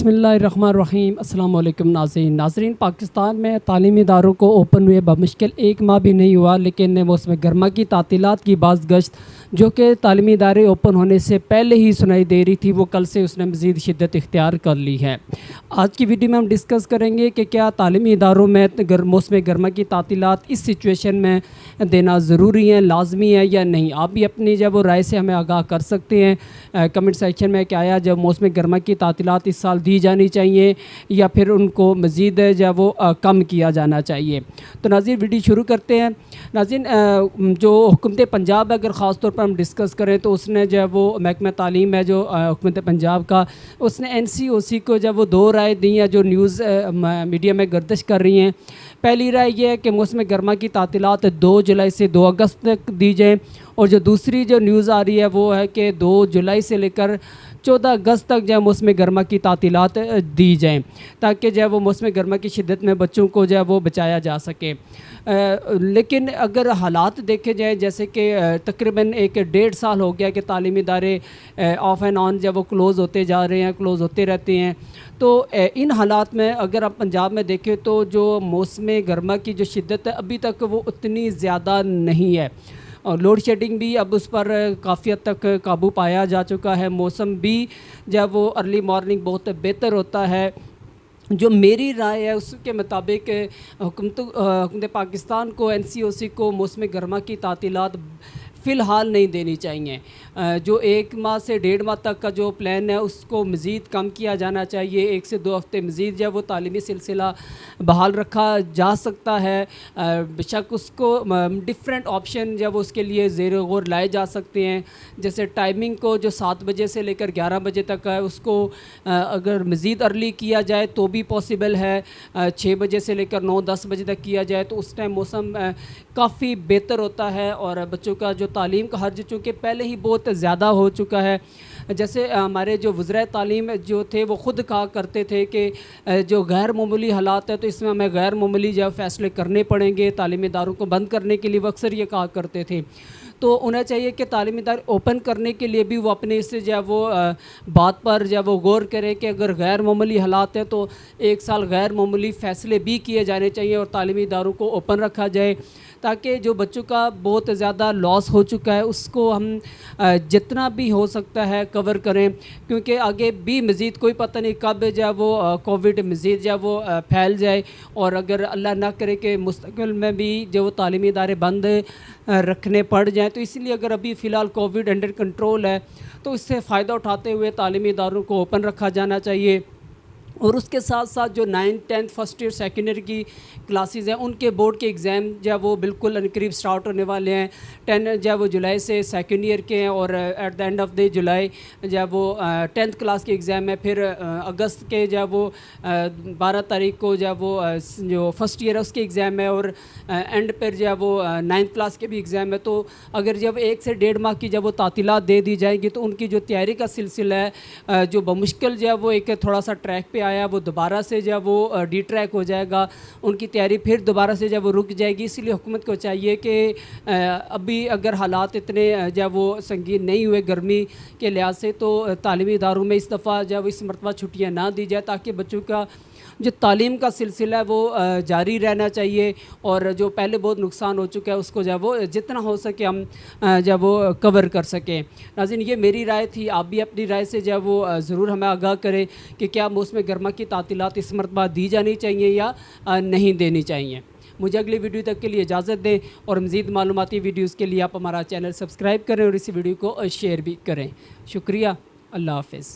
बिस्मिल्लाहिर्रहमानिर्रहीम। अस्सलाम वालेकुम नाज़रीन, पाकिस्तान में तालीमी इदारों को ओपन हुए बमुश्किल 1 माह भी नहीं हुआ, लेकिन मौसम गर्मा की तातीलात की बाज़ गश्त जो कि तालीमी इदारे ओपन होने से पहले ही सुनाई दे रही थी, वो कल से उसने मज़ीद शिद्दत इख्तियार कर ली है। आज की वीडियो में हम डिस्कस करेंगे कि क्या तालीमी इदारों में मौसम गर्मा की तातीलात इस सिचुएशन में देना ज़रूरी है, लाजमी है या नहीं। आप भी अपनी जब वो राय से हमें आगाह कर सकते हैं कमेंट सेक्शन में कि आया जब मौसम गर्मा की तातीलात इस साल दी जानी चाहिए या फिर उनको मज़ीद जब वो कम किया जाना चाहिए। तो नाज़रीन वीडियो शुरू करते हैं। नाज़रीन जो हुकूमत पंजाब है, अगर ख़ास तौर पर हम डिस्कस करें तो उसने जब वो महकमा तालीम है जो हुकूमत पंजाब का, उसने NCOC को जब वो 2 राय दी हैं जो न्यूज़ मीडिया में गर्दिश कर रही हैं। पहली राय ये है कि मौसम गर्मा की तातीलात 2 जुलाई से 2 अगस्त तक दी जाए, और जो दूसरी जो न्यूज़ आ रही है वो है कि 2 जुलाई से लेकर 14 अगस्त तक जो है मौसम गर्मा की तातीलात दी जाएँ, ताकि जो है वो मौसम गर्मा की शिद्दत में बच्चों को जो है वो बचाया जा सके। लेकिन अगर हालात देखे जाएँ, जैसे कि तकरीबन 1-1.5 साल हो गया कि तालीमी इदारे ऑफ़ एंड ऑन जब वो क्लोज़ होते जा रहे हैं, क्लोज़ होते रहते हैं, तो इन हालात में अगर आप पंजाब में देखें तो जो मौसम गर्मा की जो शिद्दत है अभी तक वो उतनी ज़्यादा नहीं है, और लोड शेडिंग भी अब उस पर काफ़ी हद तक काबू पाया जा चुका है। मौसम भी जब वो अर्ली मॉर्निंग बहुत बेहतर होता है। जो मेरी राय है उसके मुताबिक हुकूमत पाकिस्तान को NCOC को मौसम गर्मा की तातीलात फ़िलहाल नहीं देनी चाहिए। जो 1 माह से 1.5 माह तक का जो प्लान है उसको मज़ीद कम किया जाना चाहिए। 1 से 2 हफ़्ते मज़ीद जब वो तालीमी सिलसिला बहाल रखा जा सकता है। बेशक उसको डिफरेंट ऑप्शन जब उसके लिए ज़ेर गौर लाए जा सकते हैं, जैसे टाइमिंग को जो 7 बजे से लेकर 11 बजे तक है उसको अगर मज़ीद अर्ली किया जाए तो भी पॉसिबल है। 6 बजे से लेकर 9-10 बजे तक किया जाए तो उस टाइम मौसम काफ़ी बेहतर होता है, और बच्चों का जो तालीम का हर्ज चूँकि पहले ही बहुत ज़्यादा हो चुका है। जैसे हमारे जो वज़ीर तालीम जो थे वो ख़ुद कहा करते थे कि जो गैर मामूली हालात है तो इसमें हमें गैर मामूली जो फ़ैसले करने पड़ेंगे, तालीमी इदारों को बंद करने के लिए वो अक्सर ये कहा करते थे। तो उन्हें चाहिए कि तालीमी इदारे ओपन करने के लिए भी वो अपने इससे जो है वो बात पर जो है वो गौर करें कि अगर गैर मामूली हालात है तो 1 साल गैर मामूली फ़ैसले भी किए जाने चाहिए और तालीमी इदारों को ओपन रखा जाए, ताकि जो बच्चों का बहुत ज़्यादा लॉस हो चुका है उसको हम जितना भी हो सकता है कवर करें, क्योंकि आगे भी मज़ीद कोई पता नहीं कब जो है वो कोविड मज़ीद जो है वो फैल जाए, और अगर अल्लाह ना करे कि मुस्तक़बिल में भी जो वो तालीमी इदारे बंद रखने पड़ जाएँ। तो इसलिए अगर अभी फ़िलहाल कोविड अंडर कंट्रोल है तो इससे फ़ायदा उठाते हुए तालीमी इदारों को ओपन रखा जाना चाहिए। और उसके साथ साथ जो 9th 10th first year second year की क्लासेस हैं उनके बोर्ड के एग्ज़ाम जो है वो बिल्कुल करीब स्टार्ट होने वाले हैं। 10 जो है वो जुलाई से सेकेंड ईयर के हैं, और at the end of the जुलाई जो है वो 10th क्लास के एग्ज़ाम है। फिर अगस्त के जो है वो 12 तारीख को जो है वो जो फर्स्ट ईयर है उसके एग्ज़ाम है, और एंड पर जो है वो 9th क्लास के भी एग्ज़ाम है। तो अगर जब 1 से 1.5 माह की जब वो तातीलात दे दी जाएंगी तो उनकी जो तैयारी का सिलसिला है जो बमुश्किल जो है वो एक थोड़ा सा ट्रैक पे आया वो दोबारा से जब वो डिट्रैक हो जाएगा, उनकी तैयारी फिर दोबारा से जब वो रुक जाएगी। इसलिए हुकूमत को चाहिए कि अभी अगर हालात इतने जब वो संगीन नहीं हुए गर्मी के लिहाज से तो तालीमी इदारों में इस दफ़ा जब इस मरतबा छुट्टियाँ ना दी जाए, ताकि बच्चों का जो तालीम का सिलसिला है वो जारी रहना चाहिए, और जो पहले बहुत नुकसान हो चुका है उसको जब वो जितना हो सके हम जब वो कवर कर सकें। नाज़रीन ये मेरी राय थी, आप भी अपनी राय से जब वो ज़रूर हमें आगाह करें कि क्या मौसम गर्मा की तातीलात इस मरतबा दी जानी चाहिए या नहीं देनी चाहिए। मुझे अगली वीडियो तक के लिए इजाज़त दें, और मज़ीद मालूमाती वीडियोज़ के लिए आप हमारा चैनल सब्सक्राइब करें और इस वीडियो को शेयर भी करें। शुक्रिया, अल्लाह हाफ़िज़।